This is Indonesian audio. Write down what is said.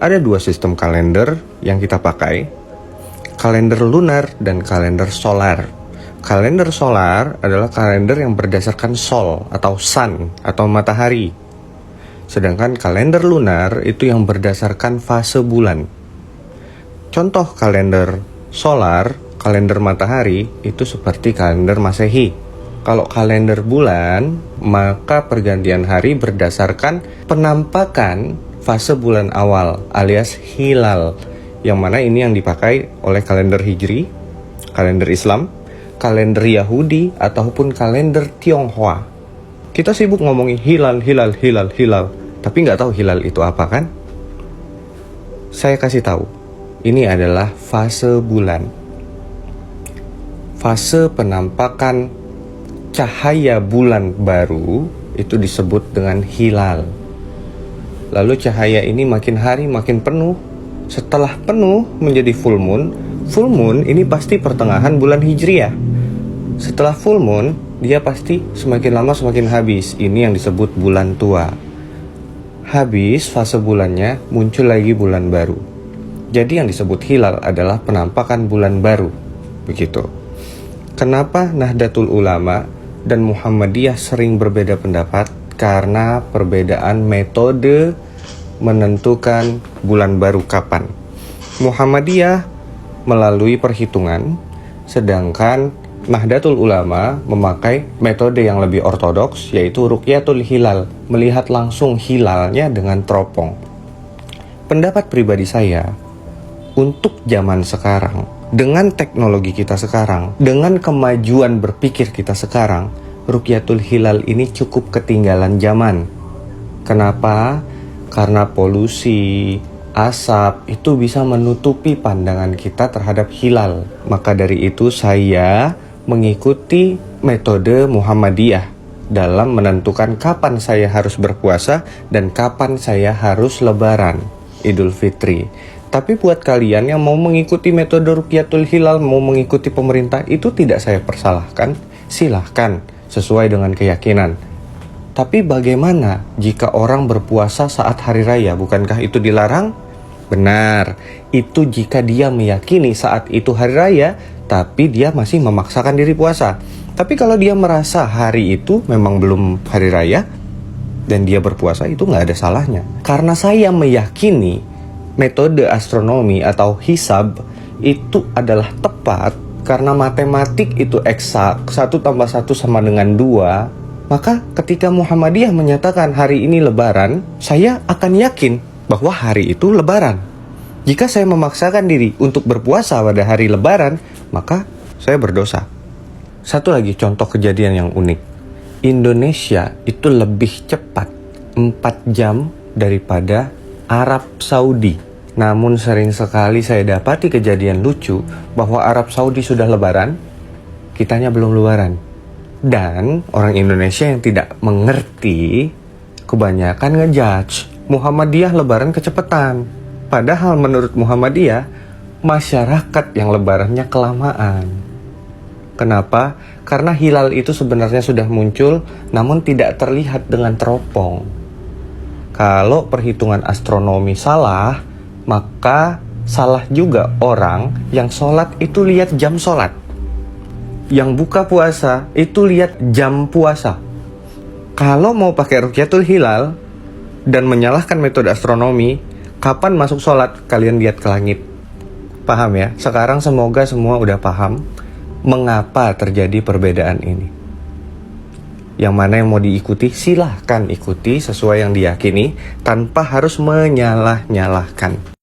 Ada dua sistem kalender yang kita pakai, kalender lunar dan kalender solar. Kalender solar adalah kalender yang berdasarkan sol atau sun atau matahari. Sedangkan kalender lunar itu yang berdasarkan fase bulan. Contoh kalender solar, kalender matahari itu seperti kalender Masehi. Kalau kalender bulan, maka pergantian hari berdasarkan penampakan fase bulan awal alias hilal, yang mana ini yang dipakai oleh kalender Hijri, kalender Islam, kalender Yahudi, ataupun kalender Tionghoa. Kita sibuk ngomongin hilal, tapi nggak tahu hilal itu apa kan? Saya kasih tahu, ini adalah fase bulan. Fase penampakan cahaya bulan baru itu disebut dengan hilal. Lalu cahaya ini makin hari makin penuh. Setelah penuh menjadi full moon. Full moon ini pasti pertengahan bulan Hijriah. Setelah full moon, dia pasti semakin lama semakin habis. Ini yang disebut bulan tua. Habis fase bulannya, muncul lagi bulan baru. Jadi yang disebut hilal adalah penampakan bulan baru. Begitu. Kenapa Nahdlatul Ulama dan Muhammadiyah sering berbeda pendapat? Karena perbedaan metode menentukan bulan baru kapan. Muhammadiyah melalui perhitungan, sedangkan Nahdlatul Ulama memakai metode yang lebih ortodoks, yaitu Ruqyatul Hilal, melihat langsung hilalnya dengan teropong. Pendapat pribadi saya, untuk zaman sekarang, dengan teknologi kita sekarang, dengan kemajuan berpikir kita sekarang, Ruqyatul Hilal ini cukup ketinggalan zaman. Kenapa? Karena polusi, asap itu bisa menutupi pandangan kita terhadap hilal. Maka dari itu saya mengikuti metode Muhammadiyah dalam menentukan kapan saya harus berpuasa dan kapan saya harus lebaran Idul Fitri. Tapi buat kalian yang mau mengikuti metode Ruqyatul Hilal, mau mengikuti pemerintah, itu tidak saya persalahkan. Silahkan, sesuai dengan keyakinan. Tapi bagaimana jika orang berpuasa saat hari raya? Bukankah itu dilarang? Benar, itu jika dia meyakini saat itu hari raya, tapi dia masih memaksakan diri puasa. Tapi kalau dia merasa hari itu memang belum hari raya, dan dia berpuasa, itu nggak ada salahnya. Karena saya meyakini metode astronomi atau hisab itu adalah tepat, karena matematik itu eksak, 1 tambah 1 sama dengan 2. Maka ketika Muhammadiyah menyatakan hari ini lebaran, saya akan yakin bahwa hari itu lebaran. Jika saya memaksakan diri untuk berpuasa pada hari lebaran, maka saya berdosa. Satu lagi contoh kejadian yang unik. Indonesia itu lebih cepat 4 jam daripada Arab Saudi. Namun sering sekali saya dapati kejadian lucu bahwa Arab Saudi sudah lebaran, kitanya belum lebaran. Dan orang Indonesia yang tidak mengerti kebanyakan ngejudge Muhammadiyah lebaran kecepatan. Padahal menurut Muhammadiyah, masyarakat yang lebarannya kelamaan. Kenapa? Karena hilal itu sebenarnya sudah muncul, namun tidak terlihat dengan teropong. Kalau perhitungan astronomi salah, maka salah juga orang yang sholat itu lihat jam sholat. Yang buka puasa itu lihat jam puasa. Kalau mau pakai Ruqyatul Hilal dan menyalahkan metode astronomi, kapan masuk sholat kalian lihat ke langit. Paham ya? Sekarang semoga semua udah paham mengapa terjadi perbedaan ini. Yang mana yang mau diikuti, silahkan ikuti sesuai yang diyakini tanpa harus menyalah-nyalahkan.